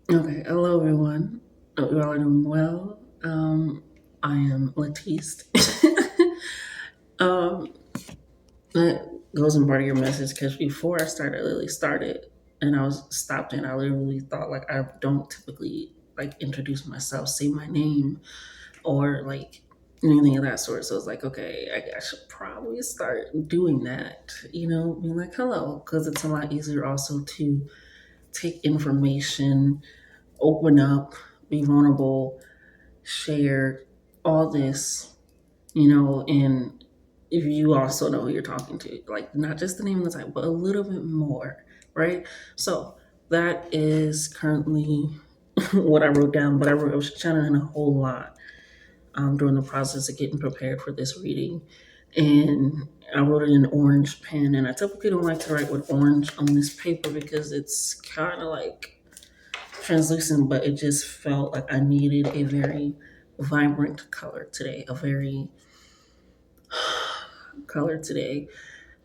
Okay, hello everyone. Hope you all are doing well. I am Latiste. um, that goes in part of your message because before I literally started, and I was stopped, and I literally thought like I don't typically like introduce myself, say my name, or like anything of that sort. So it's like, okay, I should probably start doing that. Being like hello, because it's a lot easier also to take information, open up, be vulnerable, share all this, and if you also know who you're talking to, like not just the name of the type, but a little bit more, right? So that is currently what I wrote down, but I was channeling a whole lot during the process of getting prepared for this reading. And I wrote it in orange pen, and I typically don't like to write with orange on this paper because it's kind of like translucent, but it just felt like I needed a very vibrant color today, a very color today.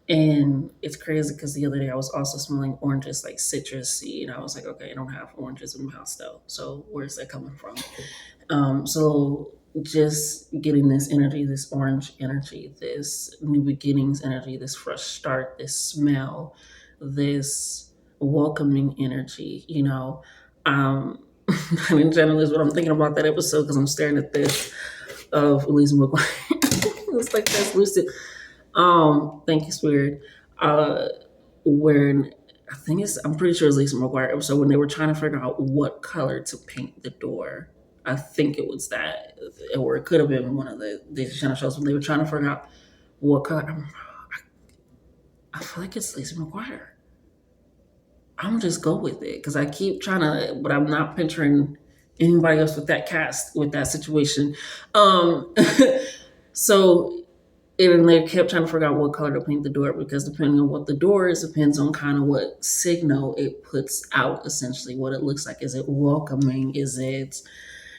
And it's crazy because the other day I was also smelling oranges, like citrusy, and I was like, okay, I don't have oranges in my house though. So where's that coming from? So just getting this energy, this orange energy, this new beginnings energy, this fresh start, this smell, this welcoming energy, Um, and in general is what I'm thinking about that episode because I'm staring at this of Elise McGuire. It's like that's lucid. Thank you, Spirit. Uh, when I'm pretty sure it's Lisa McGuire episode when they were trying to figure out what color to paint the door. I think it was that, or it could have been one of the Disney Channel shows when they were trying to figure out what color. I feel like it's Lisa McGuire. I'm gonna just go with it because I keep trying to, but I'm not picturing anybody else with that cast with that situation. Um, so and they kept trying to figure out what color to paint the door because depending on what the door is, depends on kind of what signal it puts out. Essentially, what it looks like. Is it welcoming? Is it,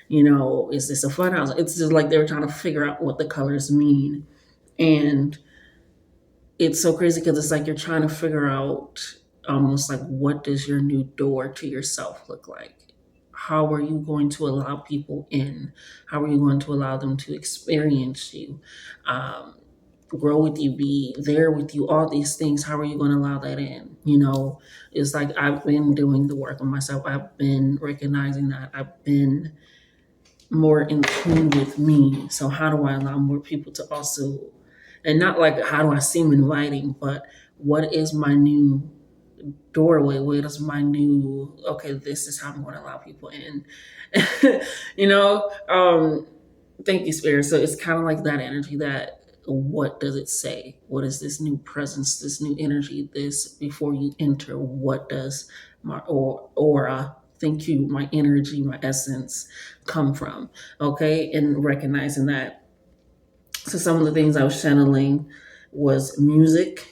is this a fun house? It's just like they were trying to figure out what the colors mean, and it's so crazy because it's like you're trying to figure out almost like what does your new door to yourself look like? How are you going to allow people in? How are you going to allow them to experience you? Um, Grow with you, be there with you, all these things. How are you going to allow that in? It's like I've been doing the work on myself. I've been recognizing that I've been more in tune with me. So how do I allow more people to also, and not like how do I seem inviting, but what is my new doorway? What is my new, okay, this is how I'm going to allow people in. you know, um, Thank you, Spirit. So it's kind of like that energy that what does it say? What is this new presence, this new energy, this before you enter? What does my aura, thank you, my energy, my essence come from? Okay. And recognizing that. So some of the things I was channeling was music,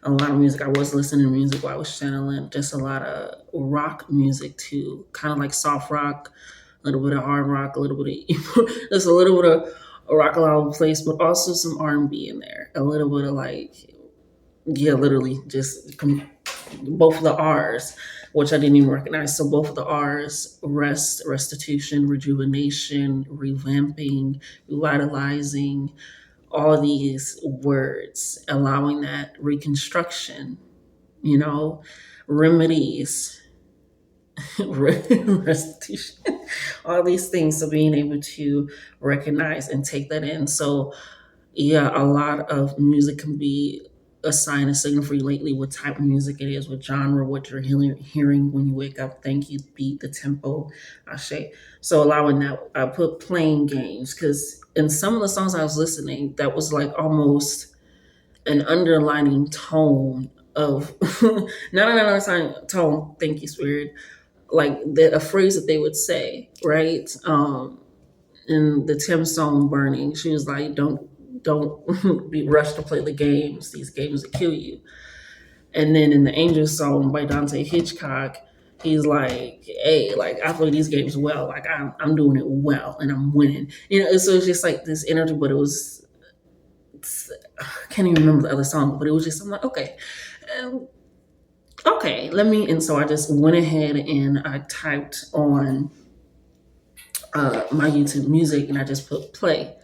a lot of music. I was listening to music while I was channeling, just a lot of rock music too, kind of like soft rock, a little bit of hard rock, a little bit of just a little bit of rock all over the place, but also some R&B in there, a little bit of like, yeah, literally just both of the R's, which I didn't even recognize. So both of the R's: rest, restitution, rejuvenation, revamping, revitalizing, all these words, allowing that reconstruction, you know, remedies, restitution, all these things. So being able to recognize and take that in. So yeah, a lot of music can be a sign, a signal for you lately, what type of music it is, what genre, what you're hearing when you wake up. Thank you, beat, the tempo, I say. So allowing that, I put playing games because in some of the songs I was listening, that was like almost an underlining tone of, not an underlining tone, thank you, Spirit, like a phrase that they would say, right? In the Tim song "Burning," she was like, "Don't be rushed to play the games. These games will kill you." And then in the Angel song by Dante Hitchcock, he's like, "Hey, like I play these games well. Like I'm doing it well, and I'm winning." So it's just like this energy, but it was. I can't even remember the other song, but it was just I'm like, okay, um, okay, and so I just went ahead and I typed on my YouTube music and I just put play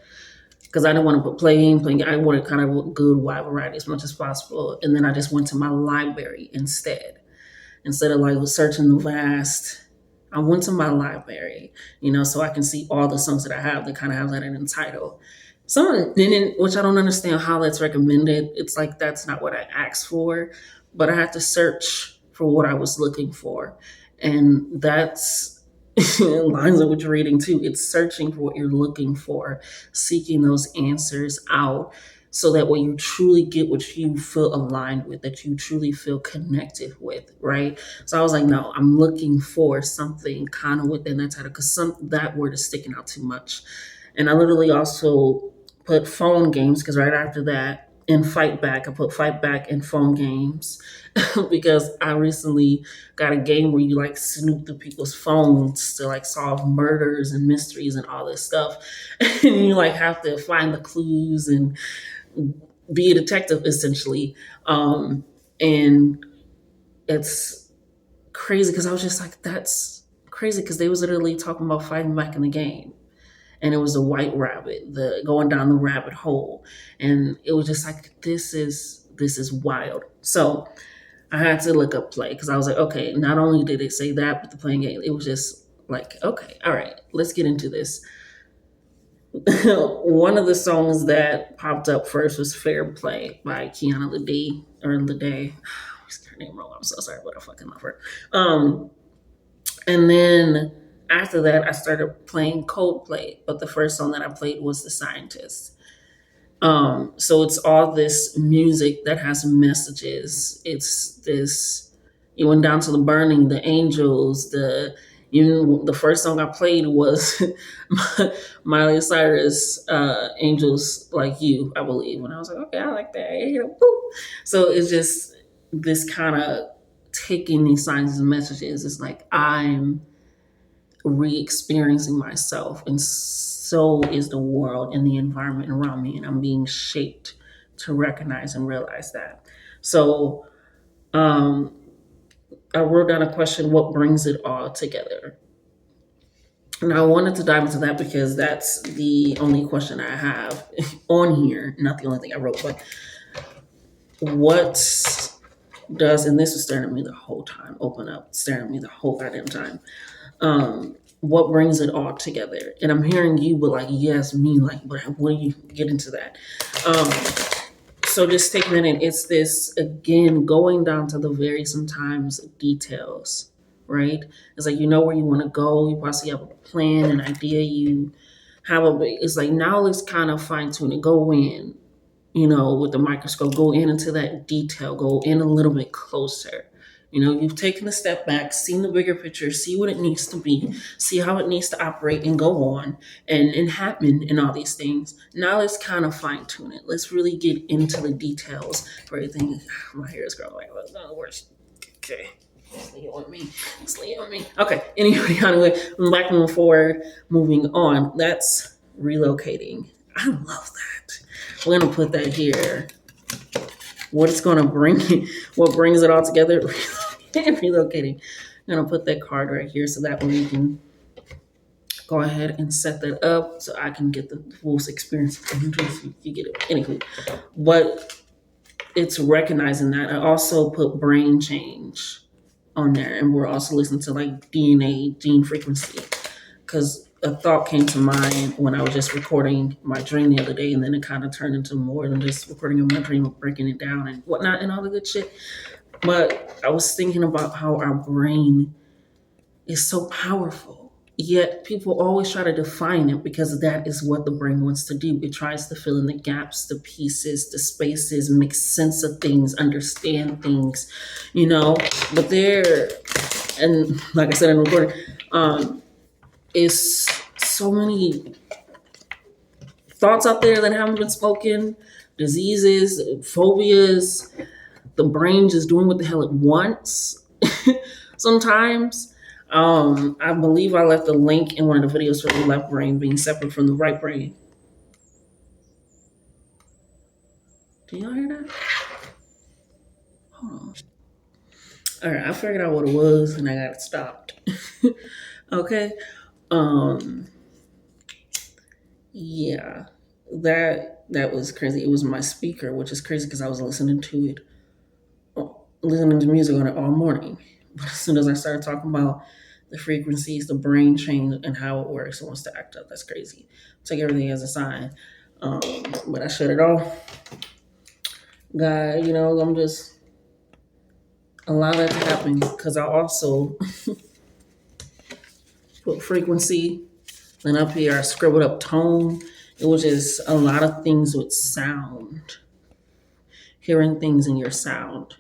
because I didn't want to put playing. I wanted kind of a good wide variety as much as possible. And then I just went to my library instead of like searching the vast. I went to my library, so I can see all the songs that I have that kind of have that in the title. Someone didn't, which I don't understand how that's recommended. It's like that's not what I asked for, but I had to search for what I was looking for, and that's lines up what you're reading too. It's searching for what you're looking for, seeking those answers out, so that way you truly get what you feel aligned with, that you truly feel connected with, right? So I was like, no, I'm looking for something kind of within that title because that word is sticking out too much. And I literally also put phone games because right after that, in Fight Back, I put Fight Back and phone games because I recently got a game where you like snoop through people's phones to like solve murders and mysteries and all this stuff. And you like have to find the clues and be a detective essentially. And it's crazy because I was just like, that's crazy because they was literally talking about fighting back in the game. And it was a white rabbit, the going down the rabbit hole. And it was just like, this is wild. So I had to look up play because I was like, okay, not only did it say that, but the playing game, it was just like, okay, all right, let's get into this. One of the songs that popped up first was Fair Play by Kiana Lede, or Lede. I always get her name wrong. I'm so sorry, but I fucking love her. And then after that, I started playing Coldplay, but the first song that I played was The Scientist. So it's all this music that has messages. It's this. It went down to the burning, the angels, the first song I played was Miley Cyrus, "Angels Like You," I believe. And I was like, okay, I like that. So it's just this kind of taking these signs and messages. It's like I'm re-experiencing myself, and so is the world and the environment around me, and I'm being shaped to recognize and realize that. So um, I wrote down a question: what brings it all together? And I wanted to dive into that because that's the only question I have on here. Not the only thing I wrote, but what and this was staring at me the whole time, open up, staring at me the whole goddamn time. What brings it all together? And I'm hearing you, but like, yes, me, like, but what do you get into that? So just taking it in, it's this again going down to the very sometimes details, right? It's like you know where you want to go, you possibly have a plan, an idea, you have it's like now let's kind of fine tune it, go in, with the microscope, go into that detail, go in a little bit closer. You've taken a step back, seen the bigger picture, see what it needs to be, see how it needs to operate and go on and happen and all these things. Now let's kind of fine tune it. Let's really get into the details for everything. My hair is growing like what's the worst. Okay. Sleep on me. Sleep on me. Okay. Anyway, back moving forward, moving on. That's relocating. I love that. We're gonna put that here. What brings it all together? Relocating. I'm gonna put that card right here so that way you can go ahead and set that up so I can get the full experience. You get it. Anywho, but it's recognizing that. I also put brain change on there, and we're also listening to like DNA, gene frequency, because a thought came to mind when I was just recording my dream the other day, and then it kind of turned into more than just recording my dream, breaking it down and whatnot and all the good shit. But I was thinking about how our brain is so powerful, yet people always try to define it because that is what the brain wants to do. It tries to fill in the gaps, the pieces, the spaces, make sense of things, understand things, but and like I said in the recording, is so many thoughts out there that haven't been spoken, diseases, phobias, the brain just doing what the hell it wants sometimes. I believe I left a link in one of the videos for the left brain being separate from the right brain. Do y'all hear that? Hold on. All right, I figured out what it was and I got it stopped. Okay. Um, yeah, that was crazy. It was my speaker, which is crazy because I was listening to it, listening to music on it all morning. But as soon as I started talking about the frequencies, the brain change, and how it works, it wants to act up. That's crazy. Take everything as a sign. But I shut it off. God, I'm just allow that to happen because I also put frequency. Then up here, I scribbled up tone. It was just a lot of things with sound, hearing things in your sound,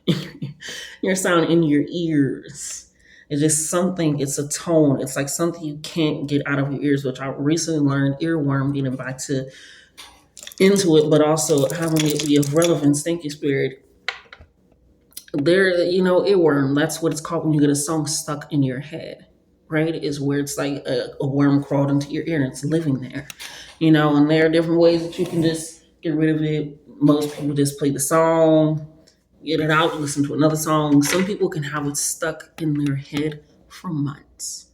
your sound in your ears. It's just something, it's a tone. It's like something you can't get out of your ears, which I recently learned earworm, getting back to into it, but also having it be of relevance. Thank you, Spirit. There, earworm, that's what it's called when you get a song stuck in your head, right? Is where it's like a worm crawled into your ear and it's living there, and there are different ways that you can just get rid of it. Most people just play the song, get it out, listen to another song. Some people can have it stuck in their head for months.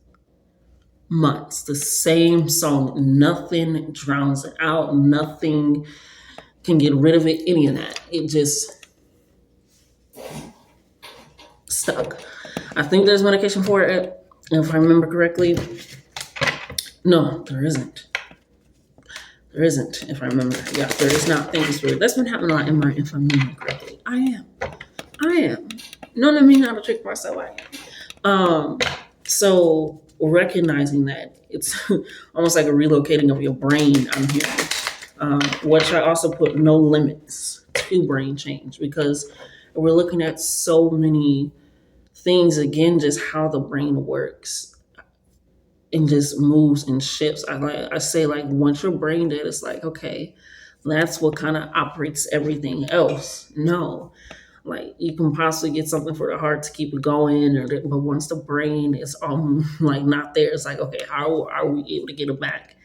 Months. The same song. Nothing drowns it out. Nothing can get rid of it. Any of that. It just stuck. I think there's medication for it, if I remember correctly. No, there isn't. There isn't, if I remember. Yeah, there is not. Thank you, Spirit. That's been happening a lot in my, if I remember correctly. I am. No, let me not trick myself. I am. So recognizing that it's almost like a relocating of your brain, I'm hearing. Which I also put no limits to brain change because we're looking at so many things, again, just how the brain works and just moves and shifts. I say, like, once your brain dead, it's like, okay, that's what kind of operates everything else. No, like you can possibly get something for the heart to keep it going, but once the brain is like not there, it's like, okay, how are we able to get it back?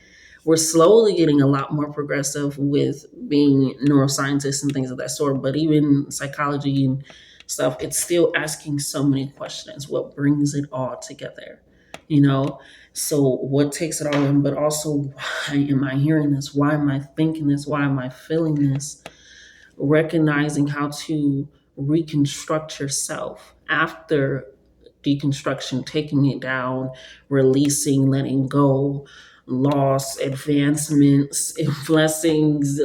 We're slowly getting a lot more progressive with being neuroscientists and things of that sort, but even psychology and stuff, it's still asking so many questions. What brings it all together? So what takes it all in, but also, why am I hearing this? Why am I thinking this? Why am I feeling this? Recognizing how to reconstruct yourself after deconstruction, taking it down, releasing, letting go, loss, advancements, blessings,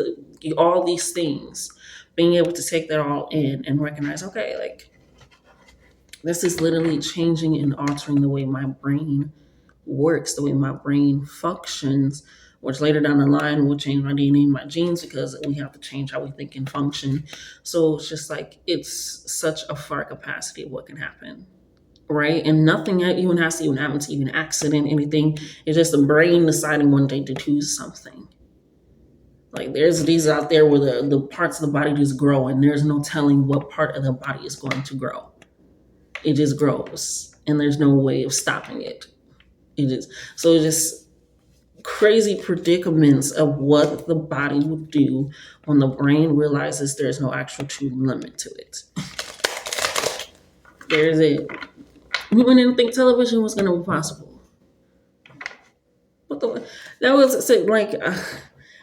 all these things. Being able to take that all in and recognize, okay, like this is literally changing and altering the way my brain works, the way my brain functions, which later down the line will change my DNA and my genes because we have to change how we think and function. So it's just like, it's such a far capacity of what can happen, right? And nothing even has to even happen to you, an accident, anything. It's just the brain deciding one day to choose something. Like there's these out there where the parts of the body just grow and there's no telling what part of the body is going to grow. It just grows and there's no way of stopping it. It is. So it's just crazy predicaments of what the body would do when the brain realizes there's no actual true limit to it. There's it. We didn't think television was going to be possible. But that was like,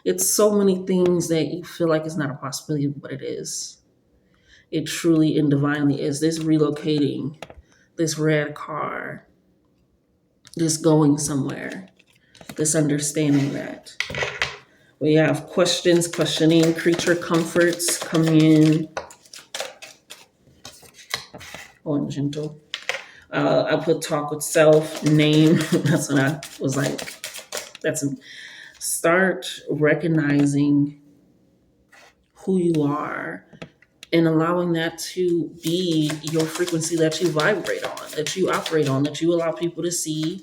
it's so many things that you feel like it's not a possibility, but it is. It truly and divinely is. This relocating, this red car, this going somewhere, this understanding that. We have questions, questioning, creature comforts coming in. Oh, and gentle. I put talk with self, name. That's what I was like. Start recognizing who you are and allowing that to be your frequency that you vibrate on, that you operate on, that you allow people to see,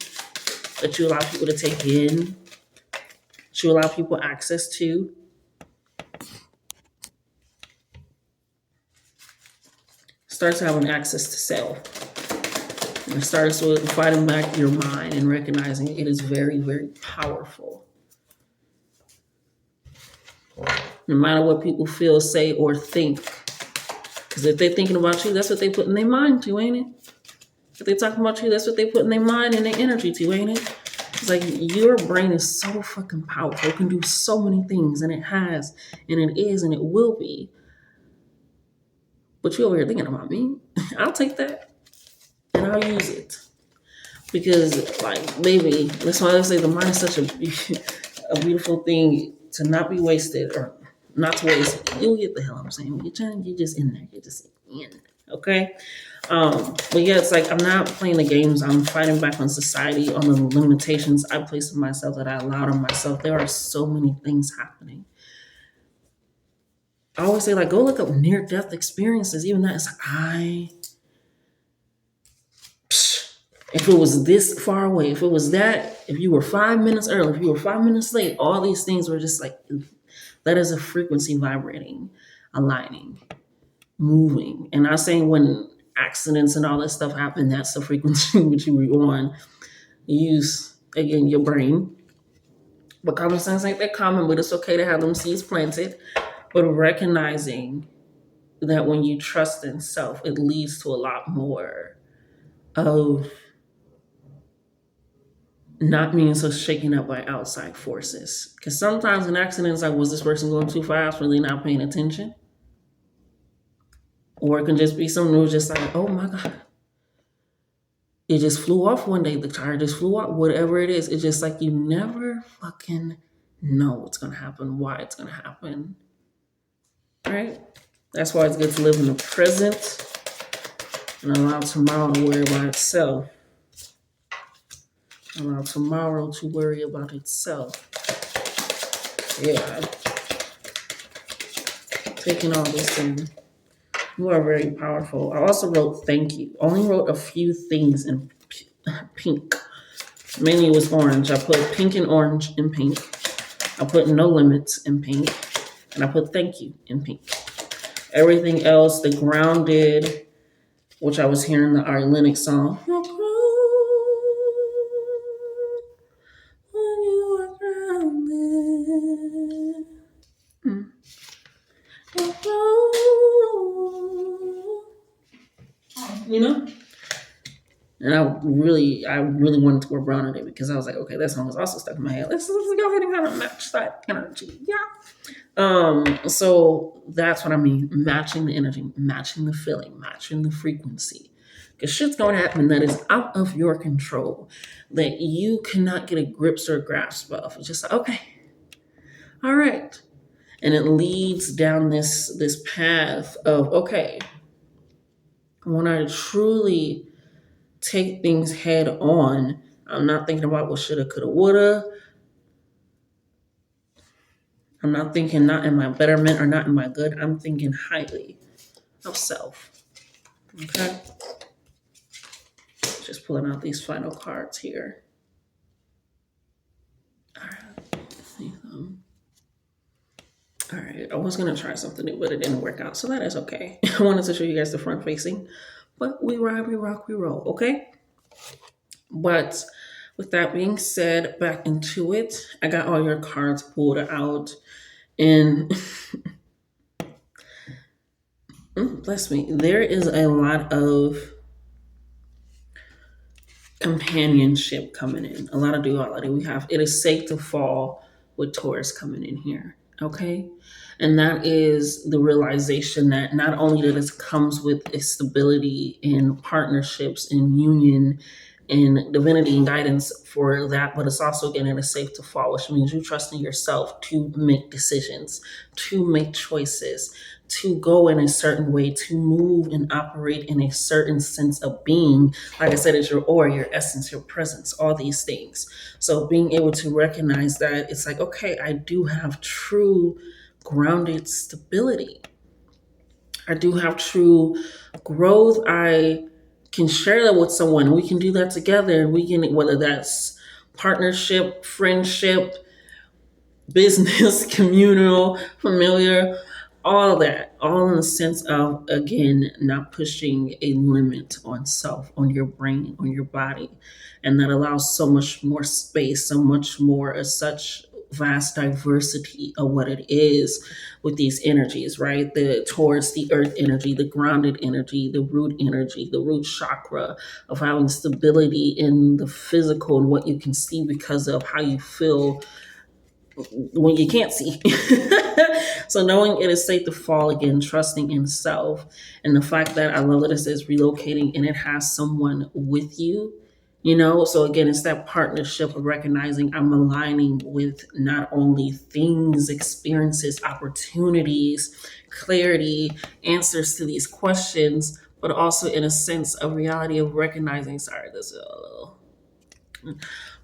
that you allow people to take in, that you allow people access to. Starts having access to self. And it starts with fighting back your mind and recognizing it is very, very powerful. No matter what people feel, say, or think. Because if they're thinking about you, that's what they put in their mind to, ain't it? If they talking about you, that's what they put in their mind and their energy to, ain't it? It's like your brain is so fucking powerful. It can do so many things, and it has, and it is, and it will be. But you over here thinking about me. I'll take that and I'll use it. Because, like, baby, that's why I say the mind is such a beautiful thing to not be wasted or not to waste. You'll get the hell I'm saying. When you're trying, you're just in there. You're just in. Okay? But yeah, it's like I'm not playing the games. I'm fighting back on society, on the limitations I place on myself that I allowed on myself. There are so many things happening. I always say, like, go look up near death experiences. Even that, it's like, if it was this far away, if it was that, if you were 5 minutes early, if you were 5 minutes late, all these things were just like, that is a frequency vibrating, aligning, moving. And I'm saying when accidents and all that stuff happen, that's the frequency which you were on. Use, again, your brain. But common sense ain't that common, but it's okay to have them seeds planted. But recognizing that when you trust in self, it leads to a lot more of not being so shaken up by outside forces. Because sometimes in accidents, like, was this person going too fast, really not paying attention? Or it can just be something who's just like, oh my God. It just flew off one day. The tire just flew off. Whatever it is, it's just like you never fucking know what's going to happen, why it's going to happen. Right? That's why it's good to live in the present and allow tomorrow to worry about itself. Allow tomorrow to worry about itself. Yeah. Taking all this in. You are very powerful. I also wrote thank you. Only wrote a few things in pink. Mainly it was orange. I put pink and orange in pink. I put no limits in pink. And I put thank you in pink. Everything else, the grounded, which I was hearing the Ari Lennox song. You're grounded when you are grounded. You're grounded. You know? And I really wanted to wear brown today because I was like, okay, that song was also stuck in my head. Let's go ahead and kind of match that energy. Yeah. So that's what I mean. Matching the energy, matching the feeling, matching the frequency. Because shit's going to happen that is out of your control, that you cannot get a grips or a grasp of. It's just like, okay, all right. And it leads down this path of, okay, when I truly take things head on, I'm not thinking about what shoulda, coulda, woulda. I'm not thinking not in my betterment or not in my good. I'm thinking highly of self. Okay? Just pulling out these final cards here. All right. I was going to try something new, but it didn't work out. So that is okay. I wanted to show you guys the front facing. But we ride, we rock, we roll. Okay? But with that being said, back into it. I got all your cards pulled out. And bless me, there is a lot of companionship coming in, a lot of duality. We have it is safe to fall with Taurus coming in here. Okay. And that is the realization that not only that it comes with a stability in partnerships in union and divinity and guidance for that, but it's also again it is safe to fall, which means you trust in yourself to make decisions, to make choices, to go in a certain way, to move and operate in a certain sense of being. Like I said, it's your aura, your essence, your presence, all these things. So being able to recognize that it's like, okay, I do have true grounded stability. I do have true growth. I can share that with someone. We can do that together. We can, whether that's partnership, friendship, business, communal, familiar, all that, all in the sense of, again, not pushing a limit on self, on your brain, on your body. And that allows so much more space, so much more as such vast diversity of what it is with these energies, right? The towards the earth energy, the grounded energy, the root chakra, of having stability in the physical and what you can see because of how you feel when you can't see. So knowing it is safe to fall again, trusting in self, and the fact that I love that it says relocating and it has someone with you. So again, it's that partnership of recognizing I'm aligning with not only things, experiences, opportunities, clarity, answers to these questions, but also in a sense of reality of recognizing. Sorry, this is a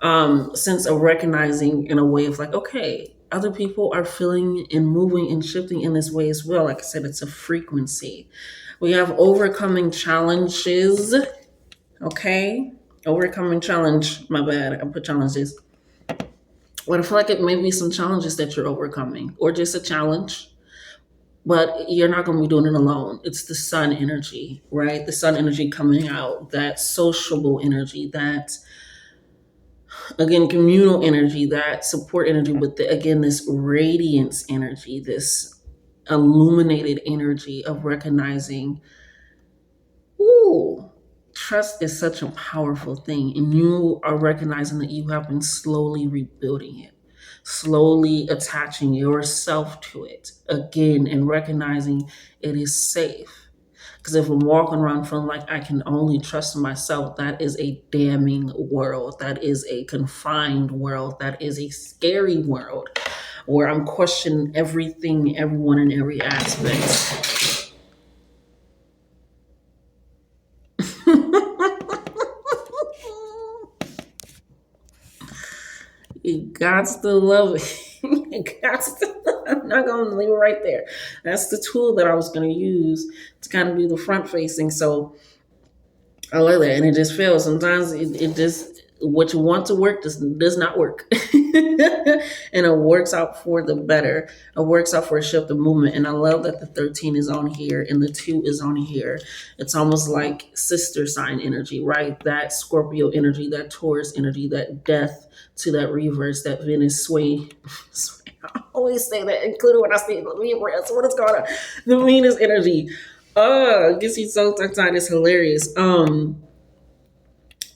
little sense of recognizing in a way of like, okay, other people are feeling and moving and shifting in this way as well. Like I said, it's a frequency. We have overcoming challenges. Okay. Overcoming challenge. My bad. I put challenges. But I feel like it may be some challenges that you're overcoming or just a challenge. But you're not going to be doing it alone. It's the sun energy, right? The sun energy coming out, that sociable energy, that again communal energy, that support energy, with again this radiance energy, this illuminated energy of recognizing, ooh, trust is such a powerful thing, and you are recognizing that you have been slowly rebuilding it, slowly attaching yourself to it again, and recognizing it is safe. Because if I'm walking around feeling like I can only trust myself, that is a damning world. That is a confined world. That is a scary world where I'm questioning everything, everyone, in every aspect. You got to love it. You got to, I'm not going to leave it right there. That's the tool that I was going to use to kind of do the front facing. So I like that, and it just fails. Sometimes it just what you want to work does not work, and it works out for the better. It works out for a shift of movement, and I love that the 13 is on here and the 2 is on here. It's almost like sister sign energy, right? That Scorpio energy, that Taurus energy, that death to that reverse, that Venus sway. I always say that, including when I say Libra. So what is going on? The Venus energy. Oh, it gets you so tongue-tied. It's hilarious.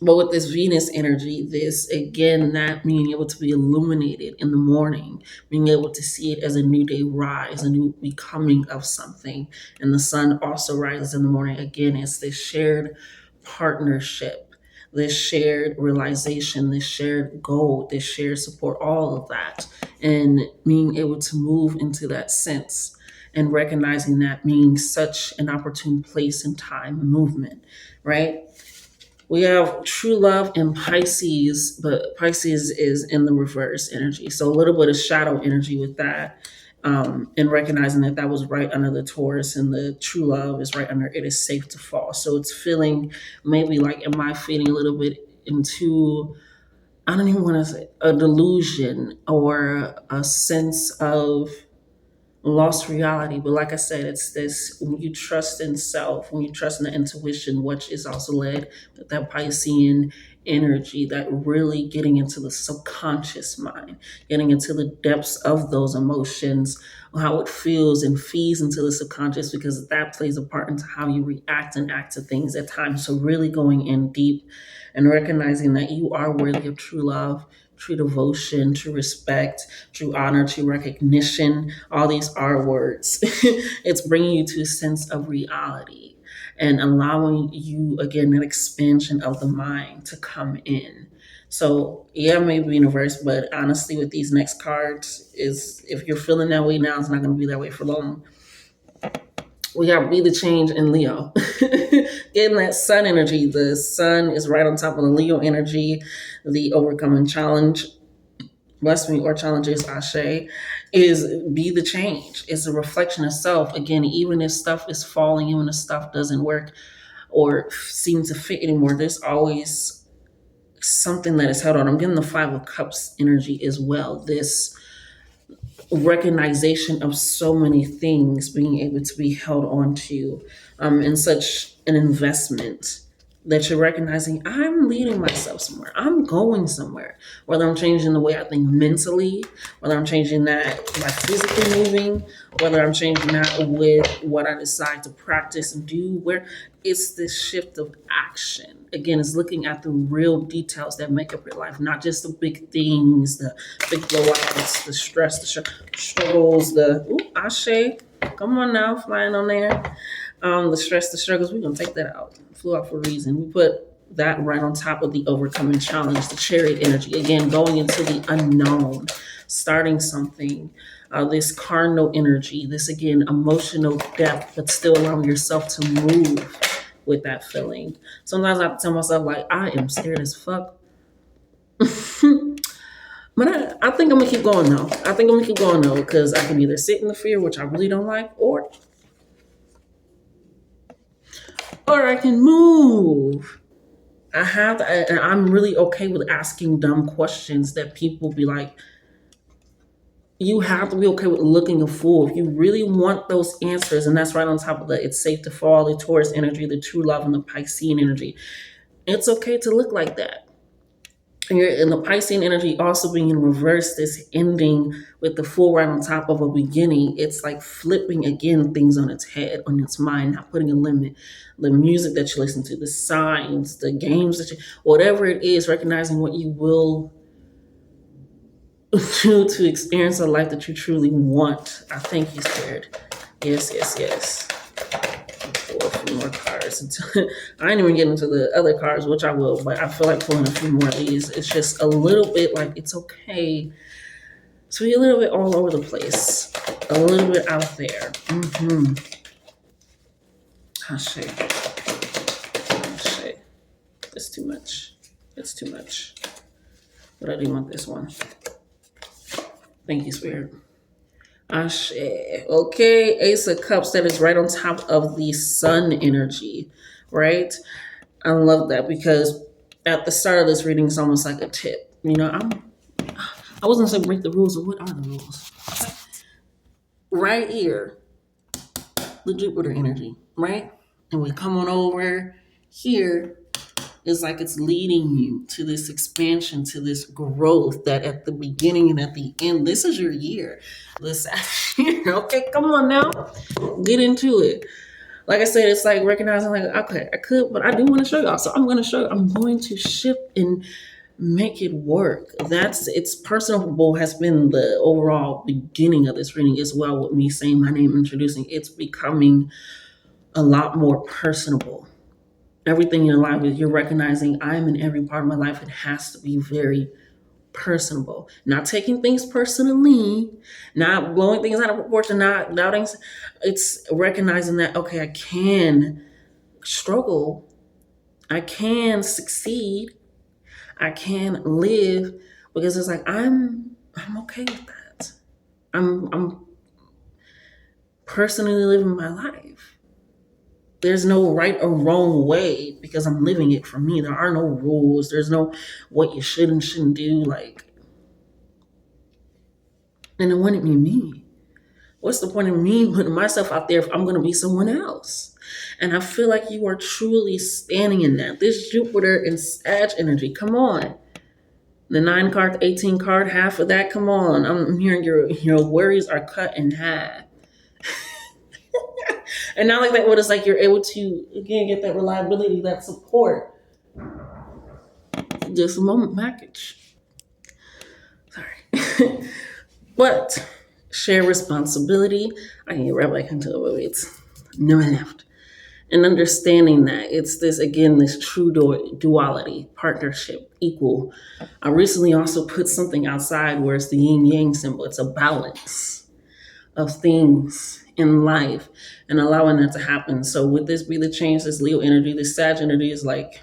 But with this Venus energy, this again, that being able to be illuminated in the morning, being able to see it as a new day rise, a new becoming of something. And the sun also rises in the morning. Again, it's this shared partnership, this shared realization, this shared goal, this shared support, all of that. And being able to move into that sense and recognizing that being such an opportune place and time and movement, right? We have true love in Pisces, but Pisces is in the reverse energy. So a little bit of shadow energy with that. And recognizing that that was right under the Taurus, and the true love is right under it is safe to fall. So it's feeling maybe like, am I feeding a little bit into, I don't even want to say a delusion or a sense of lost reality. But like I said, it's this, when you trust in self, when you trust in the intuition, which is also led with that Piscean energy, that really getting into the subconscious mind, getting into the depths of those emotions, how it feels and feeds into the subconscious, because that plays a part into how you react and act to things at times. So really going in deep and recognizing that you are worthy of true love, true devotion, true respect, true honor, true recognition. All these are words. It's bringing you to a sense of reality and allowing you, again, that expansion of the mind to come in. So yeah, maybe universe, but honestly, with these next cards, is if you're feeling that way now, it's not going to be that way for long. We got Be the Change in Leo. Getting that sun energy. The sun is right on top of the Leo energy, the overcoming challenge, bless me, or challenges, Ashe, is be the change. It's a reflection of self. Again, even if stuff is falling, even if stuff doesn't work or seem to fit anymore, there's always something that is held on. I'm getting the 5 of Cups energy as well. This recognition of so many things being able to be held on to in such an investment. that you're recognizing I'm leading myself somewhere. I'm going somewhere. Whether I'm changing the way I think mentally, whether I'm changing that by physically moving, whether I'm changing that with what I decide to practice and do, where it's this shift of action. Again, it's looking at the real details that make up your life, not just the big things, the big blowouts, the stress, the struggles, the Ashe, come on now, flying on there. The stress, the struggles, we're gonna take that out. Flew out for a reason. We put that right on top of the overcoming challenge, the chariot energy. Again, going into the unknown, starting something. This cardinal energy, this again emotional depth, but still allowing yourself to move with that feeling. Sometimes I have to tell myself like I am scared as fuck. But I think I'm gonna keep going though. I think I'm gonna keep going though, because I can either sit in the fear, which I really don't like, or I can move. I have to, and I'm really okay with asking dumb questions that people be like, you have to be okay with looking a fool. If you really want those answers, and that's right on top of the it's safe to fall, the Taurus energy, the true love, and the Piscean energy. It's okay to look like that. And the Piscean energy also being in reverse, this ending with the full right on top of a beginning. It's like flipping again things on its head, on its mind, not putting a limit. The music that you listen to, the signs, the games that you, whatever it is, recognizing what you will do to experience a life that you truly want. I think you scared. Yes, yes, yes. Pull a few more cards. I ain't even get into the other cards, which I will, but I feel like pulling a few more of these. It's just a little bit like it's okay to be a little bit all over the place, a little bit out there. Hashe. Hashe. It's too much. It's too much. But I do want this one. Thank you, Spirit. Ashe. Okay, Ace of Cups, that is right on top of the sun energy, right? I love that because at the start of this reading, it's almost like a tip. You know, I wasn't saying break the rules, but what are the rules? Right here, the Jupiter energy, right? And we come on over here. It's like it's leading you to this expansion, to this growth that at the beginning and at the end, this is your year. This year, okay, come on now, get into it. Like I said, it's like recognizing like, okay, I could, but I do want to show y'all. So I'm going to show you, I'm going to shift and make it work. It's personable has been the overall beginning of this reading as well with me saying my name, introducing, it's becoming a lot more personable. Everything in your life is you're recognizing I'm in every part of my life. It has to be very personable. Not taking things personally, not blowing things out of proportion, not doubting. It's recognizing that, okay, I can struggle. I can succeed. I can live because it's like I'm okay with that. I'm personally living my life. There's no right or wrong way because I'm living it for me. There are no rules. There's no what you should and shouldn't do. Like, and it wouldn't be me. What's the point of me putting myself out there if I'm going to be someone else? And I feel like you are truly standing in that. This Jupiter and Sag energy, come on. The 9 card, the 18 card, half of that, come on. I'm hearing your worries are cut in half. And not like that, what it's like you're able to, again, get that reliability, that support. Just a moment package. Sorry. But share responsibility. I can get right back into it, but it's no left. And understanding that it's this, again, this true duality, partnership, equal. I recently also put something outside where it's the yin yang symbol. It's a balance of things in life and allowing that to happen. So would this be the change, this Leo energy, this Sag energy is like,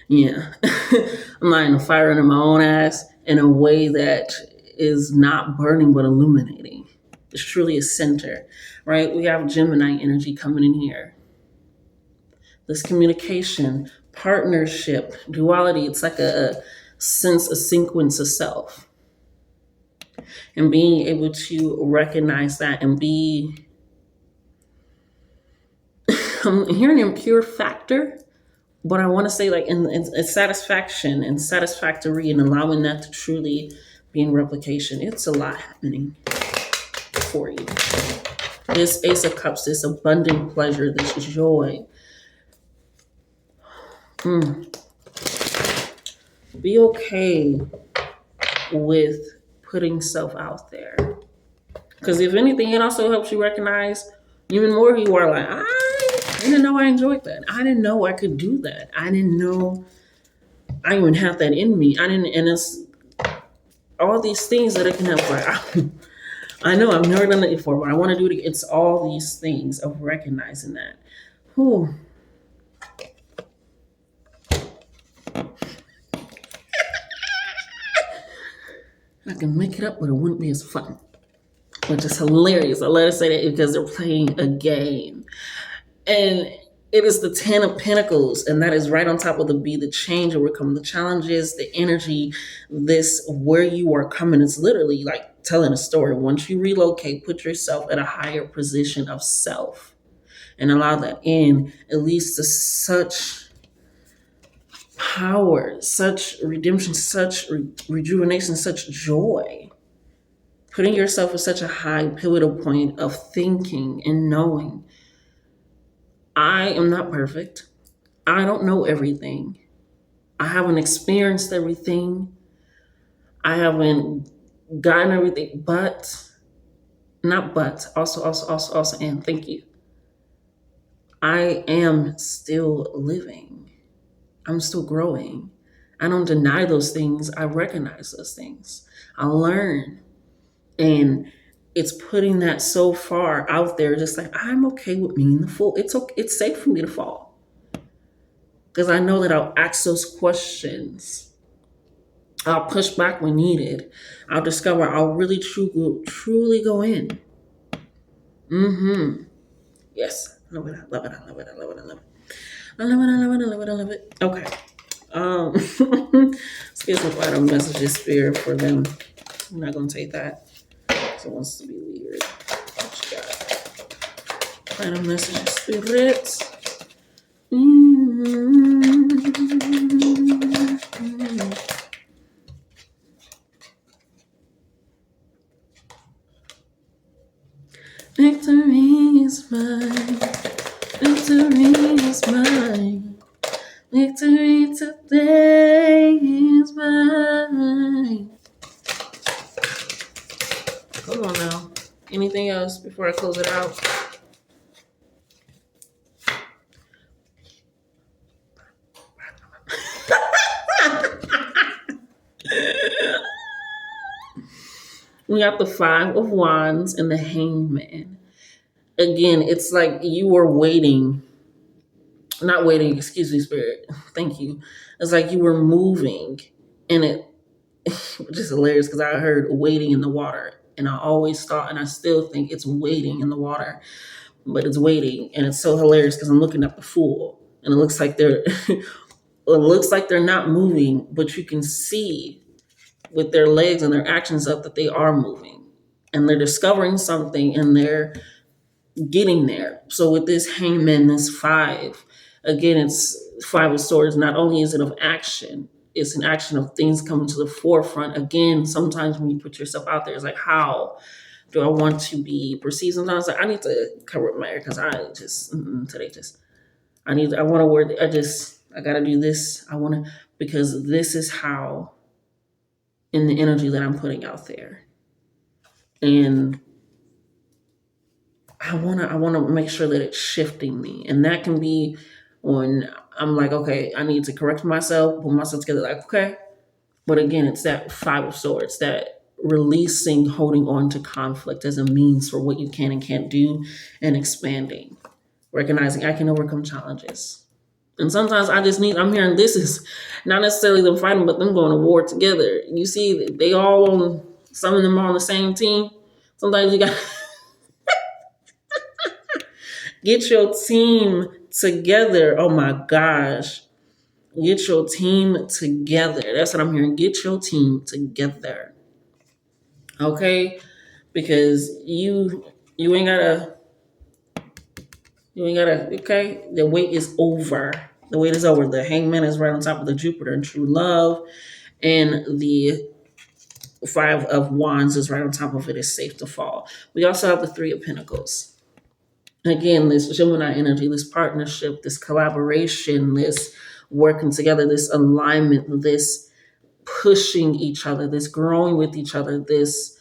yeah, I'm lighting a fire under my own ass in a way that is not burning but illuminating. It's truly a center, right? We have Gemini energy coming in here. This communication, partnership, duality, it's like a sense, a sequence of self. And being able to recognize that and be, I'm hearing in pure factor, But I want to say, like, in satisfaction and satisfactory and allowing that to truly be in replication, it's a lot happening for you. This Ace of Cups, this abundant pleasure, this joy. Be okay with putting self out there. Because if anything, it also helps you recognize even more who you are. Like, I didn't know I enjoyed that. I didn't know I could do that. I didn't know I even have that in me. I didn't, and it's all these things that it can help. Like, I know I've never done it before, but I want to do it again. It's all these things of recognizing that. Whew. I can make it up, but it wouldn't be as fun. Which is hilarious. I let her say that because they're playing a game. And it is the 10 of Pentacles, and that is right on top of the be the change, overcome the challenges, the energy, this where you are coming. It's literally like telling a story. Once you relocate, put yourself at a higher position of self and allow that in. It leads to such power, such redemption, such rejuvenation, such joy. Putting yourself at such a high pivotal point of thinking and knowing I am not perfect. I don't know everything. I haven't experienced everything. I haven't gotten everything, but not but, also, and thank you. I am still living. I'm still growing. I don't deny those things. I recognize those things. I learn. And it's putting that so far out there, just like I'm okay with being the fool. It's okay. It's safe for me to fall because I know that I'll ask those questions. I'll push back when needed. I'll discover. I'll really truly go in. Mm-hmm. Yes. I love it. I love it. I love it. I love it. I love it. I love it. I love it. I love it. I love it. Okay. Excuse me, final messages, spirit for them. I'm not gonna take that. So it wants to be weird. What you got? Final messages, spirits. Victory is mine. Victory is mine. Victory today is mine. Come on now. Anything else before I close it out? We got the Five of Wands and the Hangman. Again, it's like you were waiting. Not waiting, excuse me, spirit. Thank you. It's like you were moving, and it which is hilarious because I heard waiting in the water. And I always thought, and I still think it's waiting in the water, but it's waiting. And it's so hilarious because I'm looking at the Fool, and it looks like they're it looks like they're not moving, but you can see with their legs and their actions up that they are moving. And they're discovering something and they're getting there. So with this Hangman, this five, again, it's Five of Swords. Not only is it of action, it's an action of things coming to the forefront. Again, sometimes when you put yourself out there, it's like, how do I want to be perceived? Sometimes like, I need to cover up my hair because I just today just I want to wear. I got to do this. I want to because this is how in the energy that I'm putting out there, and I wanna make sure that it's shifting me, and that can be when I'm like, okay, I need to correct myself, pull myself together, like, okay. But again, it's that Five of Swords, that releasing, holding on to conflict as a means for what you can and can't do, and expanding, recognizing I can overcome challenges. And sometimes I'm hearing this is not necessarily them fighting, but them going to war together. You see, they all on, some of them are on the same team. Sometimes you got get your team together. Oh my gosh. Get your team together. That's what I'm hearing. Get your team together. Okay? Because you ain't gotta, okay? The wait is over. The wait is over. The hangman is right on top of the Jupiter and true love. And the Five of Wands is right on top of it. It's safe to fall. We also have the Three of Pentacles. Again, this Gemini energy, this partnership, this collaboration, this working together, this alignment, this pushing each other, this growing with each other, this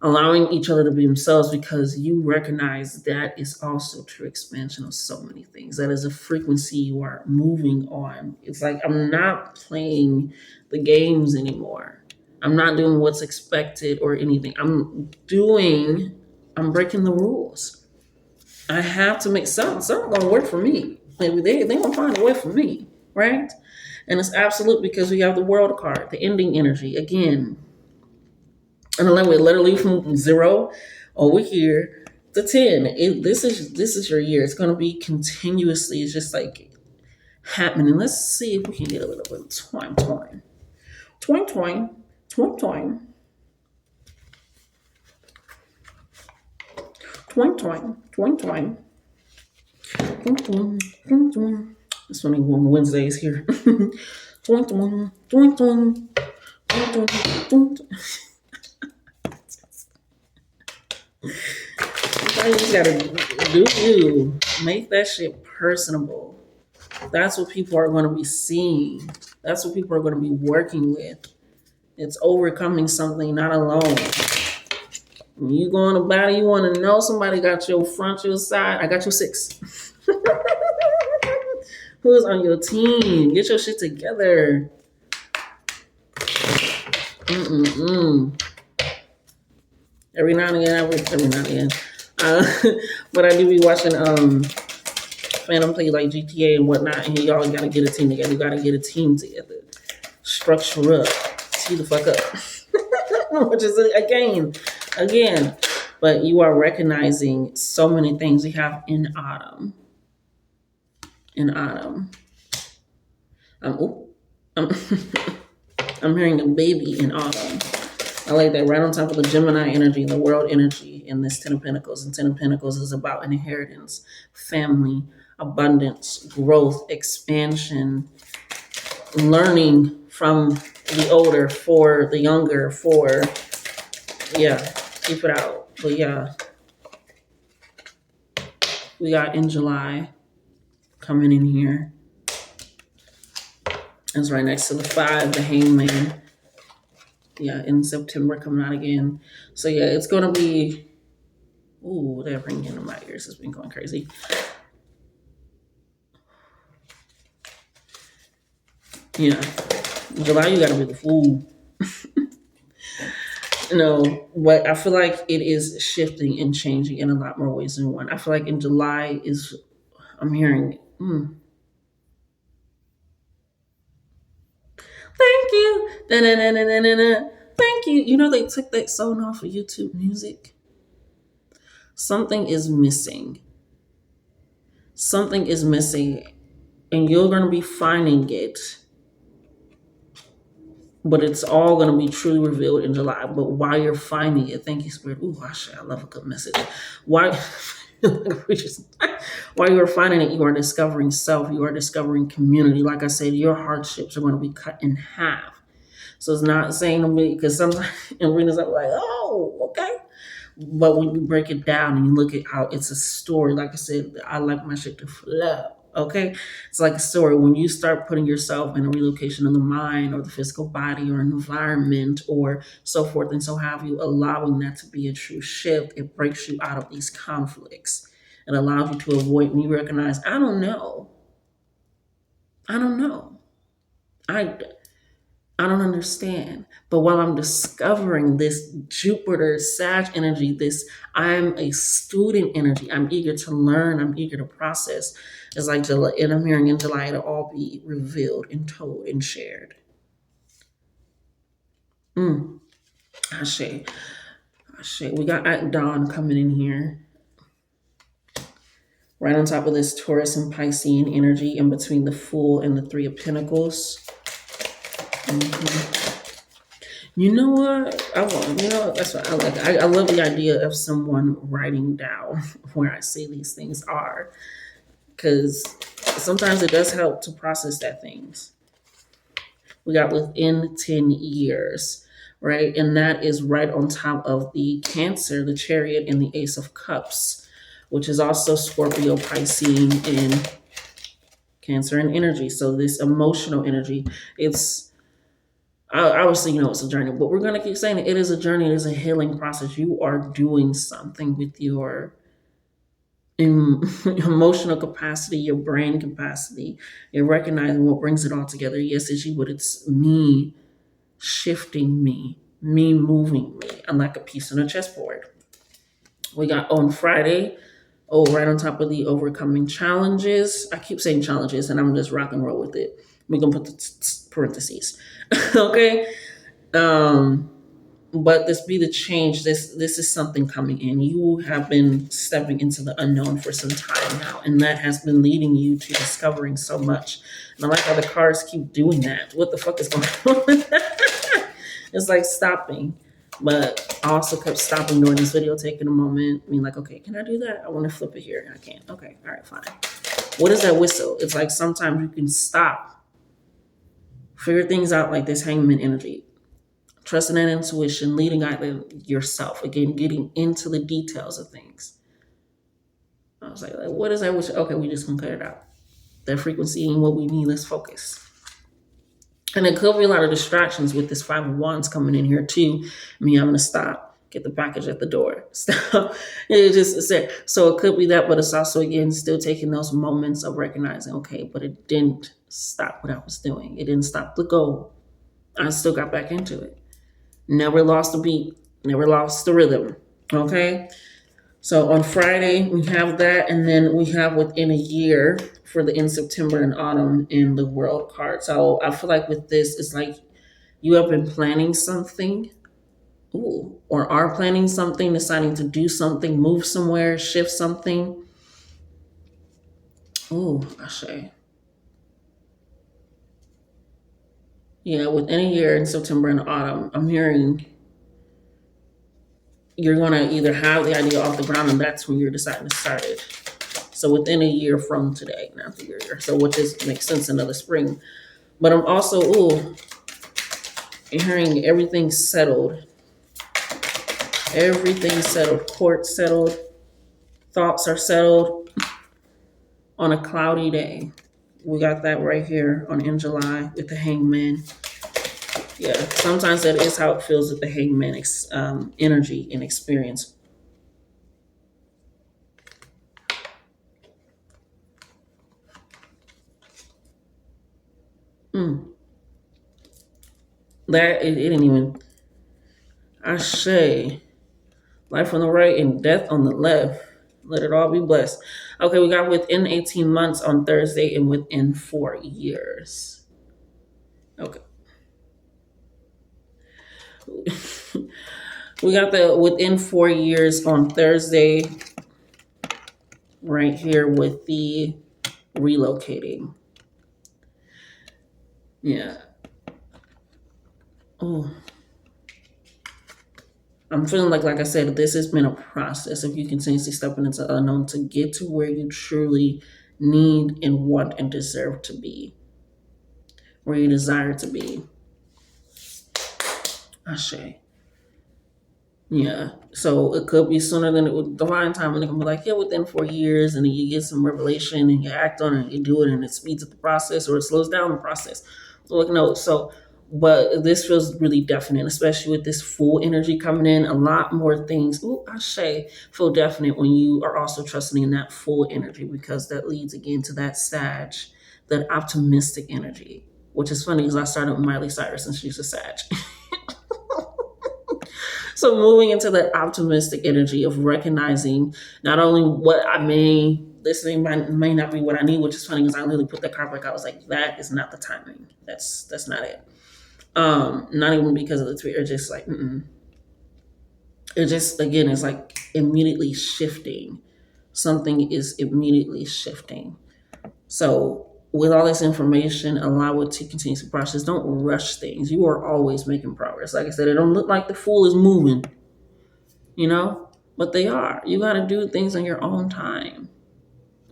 allowing each other to be themselves, because you recognize that is also true expansion of so many things. That is a frequency you are moving on. It's like, I'm not playing the games anymore. I'm not doing what's expected or anything. I'm breaking the rules. I have to make something gonna work for me. They gonna find a way for me, right? And it's absolute, because we have the World card, the ending energy again. And then we literally from 0 over here to 10. This is your year. It's gonna be continuously. It's just like happening. Let's see if we can get a little bit of twine. Twine. It's only one Wednesdays here. Twine. You just gotta do you. Make that shit personable. That's what people are going to be seeing. That's what people are going to be working with. It's overcoming something, not alone. When you go on a battle, you want to know somebody got your front, your side. I got your 6. Who's on your team? Get your shit together. Every now and again. But I do be watching Phantom play like GTA and whatnot, and y'all gotta get a team together. You gotta get a team together. Structure up. See the fuck up. Which is again. But you are recognizing so many things we have in autumn. I'm hearing a baby in autumn. I like that, right on top of the Gemini energy, the World energy, in this Ten of Pentacles. And Ten of Pentacles is about inheritance, family, abundance, growth, expansion, learning from the older for the younger, keep it out. But yeah, we got in July coming in here. It's right next to the 5, the hangman. Yeah, in September coming out again. So yeah, it's gonna be. Ooh, they're ringing in my ears. It's been going crazy. Yeah, July, you gotta be the fool. No, but I feel like it is shifting and changing in a lot more ways than one. I feel like in July I'm hearing. Thank you. Da-na-na-na-na-na. Thank you. You know, they took that song off of YouTube Music. Something is missing. Something is missing. And you're going to be finding it. But it's all going to be truly revealed in July. But while you're finding it, thank you, Spirit. Ooh, I love a good message. While you're finding it, you are discovering self. You are discovering community. Like I said, your hardships are going to be cut in half. So it's not saying to me, because sometimes in arenas I'm like, oh, okay. But when you break it down and you look at how it's a story, like I said, I like my shit to flow. Okay, it's like a story. When you start putting yourself in a relocation of the mind or the physical body or an environment or so forth and so have you, allowing that to be a true shift, it breaks you out of these conflicts. It allows you to avoid, when you recognize, I don't know. I don't understand. But while I'm discovering this Jupiter, Sag energy, I'm a student energy. I'm eager to learn. I'm eager to process. It's like July, and I'm hearing in July it'll all be revealed and told and shared. Ashe. We got at Dawn coming in here. Right on top of this Taurus and Piscean energy, in between the Fool and the Three of Pentacles. You know what? That's what I like. I love the idea of someone writing down where I say these things are. Because sometimes it does help to process that things. We got within 10 years, right? And that is right on top of the Cancer, the Chariot, and the Ace of Cups, which is also Scorpio, Pisces, and Cancer and energy. So this emotional energy, it's obviously, it's a journey, but we're going to keep saying it is a journey. It is a healing process. You are doing something with your emotional capacity, your brain capacity. You're recognizing what brings it all together. Yes, it's you, but it's me shifting me moving me. I'm like a piece on a chessboard. We got on Friday, right on top of the overcoming challenges. I keep saying challenges, and I'm just rock and roll with it. We're gonna put the parentheses, okay? Um, but this be the change. This is something coming in. You have been stepping into the unknown for some time now, and that has been leading you to discovering so much. And I like how the cards keep doing that. What the fuck is going on? It's like stopping. But I also kept stopping during this video, taking a moment, being like, okay, can I do that? I want to flip it here. And I can't. Okay, all right, fine. What is that whistle? It's like sometimes you can stop, figure things out like this hangman energy. Trusting that intuition, leading out yourself. Again, getting into the details of things. I was like, what is that whistle? Okay, we just gonna clear it out. That frequency and what we need, let's focus. And there could be a lot of distractions with this Five of Wands coming in here too. Me having to stop, get the package at the door. Stop. It just so it could be that, but it's also again still taking those moments of recognizing, okay, but it didn't stop what I was doing. It didn't stop the goal. I still got back into it. Never lost the beat, never lost the rhythm. Okay. So on Friday, we have that, and then we have within a year for the in September and autumn in the world card. So I feel like with this, it's like you have been planning something, or are planning something, deciding to do something, move somewhere, shift something. I say. Yeah, within a year in September and autumn, I'm hearing you're going to either have the idea off the ground, and that's when you're deciding to start it. So within a year from today, not the year. So which makes sense into the spring. But I'm also hearing everything settled. Everything settled. Court settled. Thoughts are settled on a cloudy day. We got that right here in July with the hangman. Yeah, sometimes that is how it feels with the hangman energy and experience. That it didn't even. I say, life on the right and death on the left. Let it all be blessed. Okay, we got within 18 months on Thursday and within 4 years. Okay. We got the within 4 years on Thursday right here with the relocating. Yeah. I'm feeling like I said, this has been a process of you continuously stepping into the unknown to get to where you truly need and want and deserve to be, where you desire to be. Ashe. Yeah. So it could be sooner than it would divine time, and it can be like, yeah, within 4 years, and then you get some revelation and you act on it, and you do it, and it speeds up the process or it slows down the process. Like, no, but this feels really definite, especially with this full energy coming in. A lot more things, feel definite when you are also trusting in that full energy, because that leads again to that Sag, that optimistic energy, which is funny because I started with Miley Cyrus and she's a Sag. So moving into that optimistic energy of recognizing not only what this may not be what I need, which is funny because I literally put that card back. I was like, that is not the timing. That's not it. Not even because of the tweet, or just like, it just, again, it's like immediately shifting. Something is immediately shifting. So with all this information, allow it to continue to process. Don't rush things. You are always making progress. Like I said, it don't look like the fool is moving, but they are. You got to do things on your own time.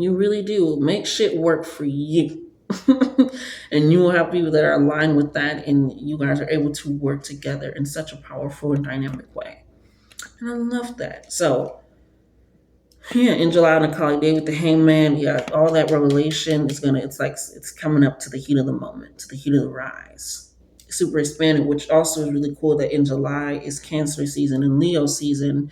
You really do. Make shit work for you. And you will have people that are aligned with that, and you guys are able to work together in such a powerful and dynamic way. And I love that. So, yeah, in July on a colleague day with the hangman, yeah, all that revelation is gonna, it's like, it's coming up to the heat of the moment, to the heat of the rise. Super expanded, which also is really cool that in July is Cancer season and Leo season,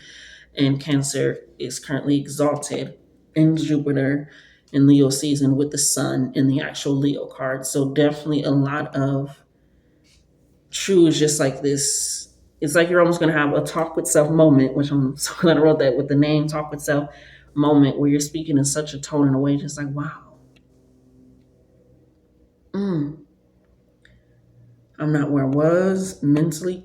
and Cancer is currently exalted in Jupiter in Leo season with the sun in the actual Leo card. So definitely a lot of true is just like this. It's like you're almost gonna have a talk with self moment, which I'm so glad I wrote that with the name talk with self moment, where you're speaking in such a tone and a way, just like, wow, I'm not where I was mentally,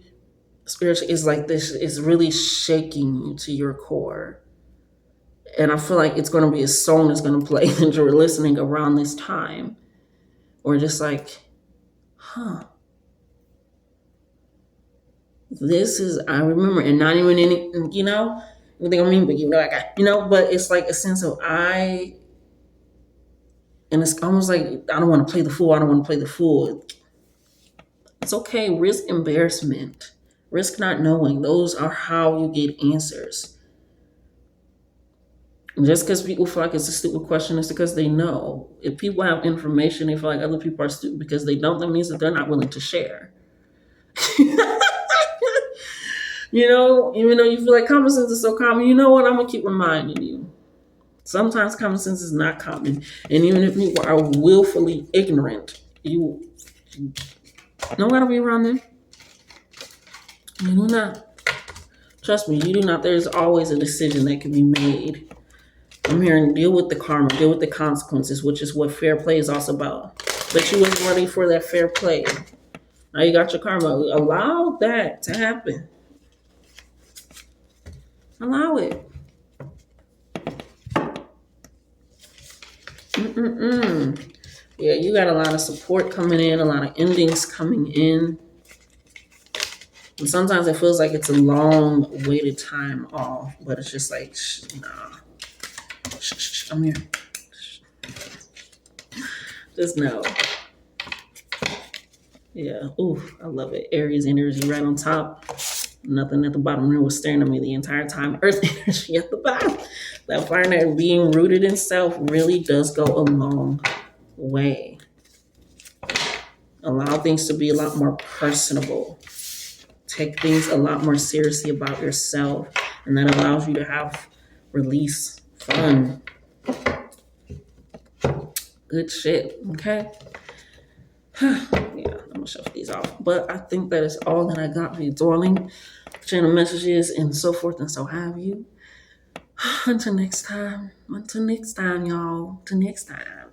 spiritually. It's like this is really shaking you to your core. And I feel like it's going to be a song that's going to play that you're listening around this time, or just like, huh, this is, I remember, and not even any, you think I mean, but I got, but it's like a sense of and it's almost like, I don't want to play the fool. I don't want to play the fool. It's okay. Risk embarrassment, risk not knowing. Those are how you get answers. Just because people feel like it's a stupid question, it's because they know. If people have information, they feel like other people are stupid because they don't, that means that they're not willing to share. Even though you feel like common sense is so common, you know what? I'm going to keep reminding you. Sometimes common sense is not common. And even if people are willfully ignorant, you don't got to be around them. You do not. Trust me, you do not. There's always a decision that can be made. I'm hearing deal with the karma, deal with the consequences, which is what fair play is also about. But you wasn't ready for that fair play. Now you got your karma. Allow that to happen. Allow it. Yeah, you got a lot of support coming in, a lot of endings coming in. And sometimes it feels like it's a long waited time off, but it's just like, nah. I'm here. Just know. Yeah. Ooh, I love it. Aries energy right on top. Nothing at the bottom. It was staring at me the entire time. Earth energy at the bottom. That fire net being rooted in self really does go a long way. Allow things to be a lot more personable. Take things a lot more seriously about yourself. And that allows you to have release, fun. Good shit. Okay? Yeah, I'm gonna shuffle these off. But I think that is all that I got for you, darling. Channel messages and so forth and so have you. Until next time, y'all. Till next time.